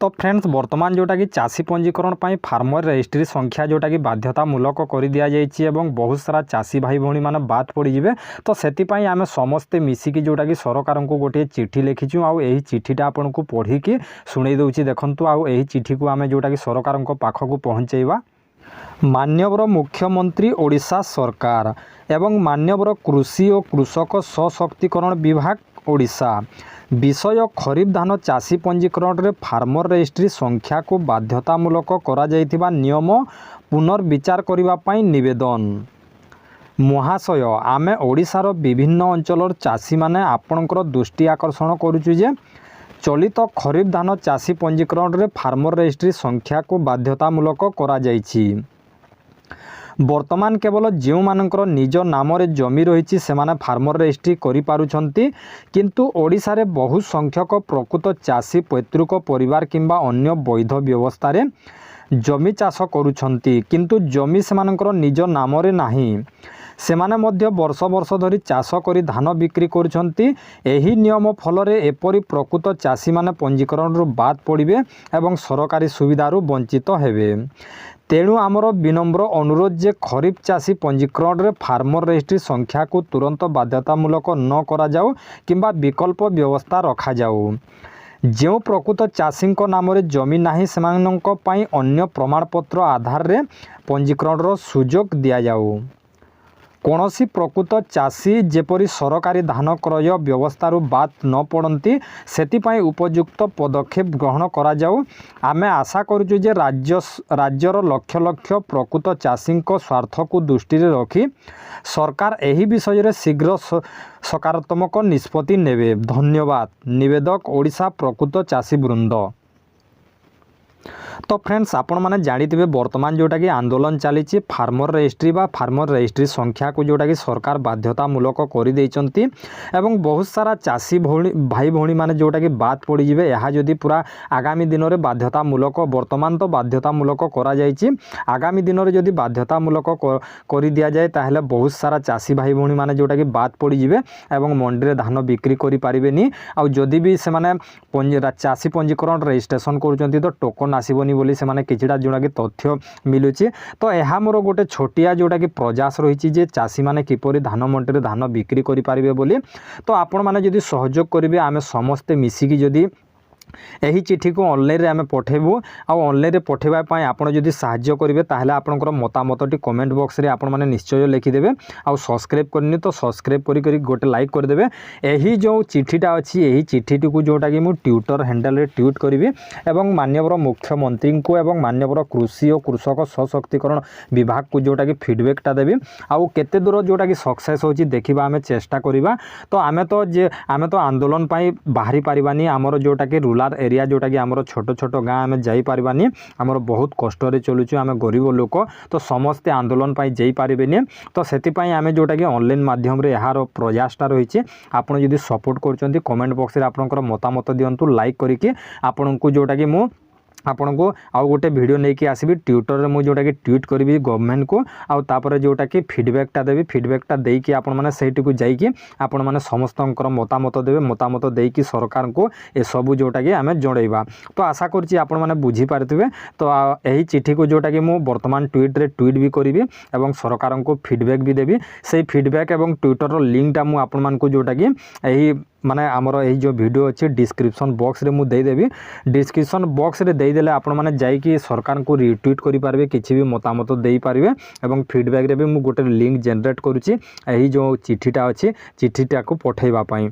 तो फ्रेंड्स बर्तमान जोटा कि चाषी पंजीकरण पर फार्मर रजिस्ट्री संख्या जोटा कि बाध्यतामूलक कर दि जाइए और बहुत सारा चाषी भाई भाई मैंने बाद पड़े तो से आम समस्ते मिसिकी जोटा कि सरकार को गोटे चिठी लिखीचु आई चिठीटा आपन को पढ़ी शुणे दूसरी देखु आई चिठी को आम जोटा कि सरकार पाखक पहुँचेवा। माननीय मुख्यमंत्री ओडिशा सरकार एवं माननीय कृषि और कृषक सशक्तिकरण विभाग ओडिशा विषय खरीफ धान चाषी पंजीकरण रे फार्मर रजिस्ट्री संख्या को बाध्यतामूलक करा जाइथिबा नियम पुनर्विचार करिबा पई निवेदन। महाशय आमे ओडिशार विभिन्न अंचलर चाषी माने आपणकर दृष्टि आकर्षण करूछु जे चलित खरीफ धान चाषी पंजीकरण रे फार्मर रजिस्ट्री संख्या को बाध्यतामूलक करा जाइछि। वर्तमान केवल जो मानकर निज नाम जमी रही से फार्मर रजिस्ट्री करि पारुछंती किंतु ओडिशा रे बहु संख्यक प्रकृत चाषी पैतृक परिवार किंबा अन्य वैध व्यवस्था रे जमी चाष करुछंती किंतु जमी से मानकर निज नाम रे नाही। सेमाने मध्य वर्ष वर्ष धरी चाष करी धान बिक्री करुछंती। एही नियम फल रे एपरी प्रकृत चाषी माने पंजीकरण रु बाद पड़िबे एवं सरकारी सुविधारु वंचित हेबे। तेणु आमर विनम्र अनुरोध जे खरीफ चाषी पंजीकरण रे फार्मर रजिस्ट्री संख्या को तुरंत बाध्यतामूलक न करा जाऊ किंबा विकल्प व्यवस्था रखा जाऊ। जो प्रकृत चाषी नाम रे जमी नाही सेमानंक पई अन्य प्रमाणपत्र आधार रे पंजीकरण रो सुजोग दिया जाऊ। कौनसी प्रकृत चाषी जेपरी सरकारी धान क्रय व्यवस्था बाद न पड़ती से उपयुक्त पदक्षेप ग्रहण करा जाऊ। आमे आशा करूँ जे राज्यर लक्ष लक्ष प्रकृत चाषी स्वार्थ को दृष्टि रखी सरकार एही विषय रे शीघ्र सकारात्मक निष्पत्ति नेबे। धन्यवाद। निवेदक ओडिशा प्रकृत चाषी वृंद। तो फ्रेंड्स आपण मैंने जानिथे बर्तमान जोटा कि आंदोलन चली फार्मर रजिस्ट्री बा फार्मर रजिस्ट्री संख्या को जोटा कि सरकार बाध्यतामूलक कर देइचंती एवं बहुत सारा चाषी भाई भौणी माने जोटा कि बाद पड़ जाए। यह जदि पूरा आगामी दिन में बाध्यतामूलक बर्तमान तो बाध्यतामूलक करा जाइछि आगामी दिन में जदि बाध्यतामूलक कर दि जाए ताहले बहुत सारा चाषी भाई भौणी माने जोटा कि बाद पड़ जाए एवं मंडी रे धान बिक्री करि पारिबेनी। आ जदि भी से माने चाषी पंजीकरण रजिस्ट्रेशन करूचंती तो टोकन आसीबनी बोली से माने किछिटा जोड़ा कि तथ्य मिलुची। तो यह मोर गोटे छोटिया जोटा कि प्रयास रही जे चाषी माने किपरि धान मंडी रे धान बिक्री करि पारिबे बोली। तो आपण माने जदि सहयोग करिवे आमे समस्ते मिसिकी जदि यही चिठी को ऑनलाइन रे आमे पठेबू आ ऑनलाइन रे पठेबा पई आपण जदि सहाय्य करिवे ताहले आपनकर मतामतटी कमेंट बॉक्स रे आपण माने निश्चय लिखि देबे। आ सब्सक्राइब करनी तो सब्सक्राइब करी गोटे लाइक कर देबे। यही जो चिठीटा अछि यही चिठीटी को जोटा कि मु ट्विटर हैंडल रे ट्वीट करिवे एवं माननीय मुख्यमंत्री को एवं माननीय कृषि और कृषक सशक्तिकरण विभाग को जोटा कि फीडबैकटा देबी। आ केते दूर जोटा कि सक्सेस होची देखिबा आमे चेष्टा करिबा। तो आमे तो आंदोलन पई बाहरी पारिबानी आमर जोटा कि रूरल एरिया जोटा कि आमर छोट छोट गाँ आम जापारानी आमर बहुत कष्ट चलुचु आम गरीब लोक तो समस्ते आंदोलन पाई जाई पारिबेनी। तो सेतिपाई आमे जोटा कि ऑनलाइन माध्यम रे यार प्रयासटा रही आपन जदि सपोर्ट करचंती कमेंट बॉक्स रे आपनकर मतामत दियंतु लाइक करिके आपन को जोटा कि मु आपण को आउ गोटे वीडियो लेके आसबि ट्विटर रे मु जोटा कि ट्वीट करी गवर्नमेंट को आउ तापर जोटा कि फीडबैकटा देबी। फीडबैकटा देकी आपण माने सेठी को जाईकी आपण माने समस्तंकर मतामत देबे। मतामत देकी सरकार को ए सब जोटा कि आमे जणैबा। तो आशा करछि आपण माने बुझी पारथिबे। तो एही चिठी को जोटा कि मु वर्तमान ट्वीट रे ट्वीट भी करिवि एवं सरकार को फीडबैक भी देबी। सेही फीडबैक एवं ट्विटर रो लिंकटा मु आपण मान को जोटा कि एही माने आमर यही जो वीडियो अच्छी डिस्क्रिप्शन बॉक्स रे मु देदेवी। डिस्क्रिप्शन बॉक्स रे देदेले आपण माने जाइकी सरकार को रिट्वीट करि पारबे किछि भी मतामत देई पारबे एवं फीडबैक रे भी मु गोटे लिंक जनरेट करूची एही जो चिठीटा अच्छी चिठीटा को पठेबा पई।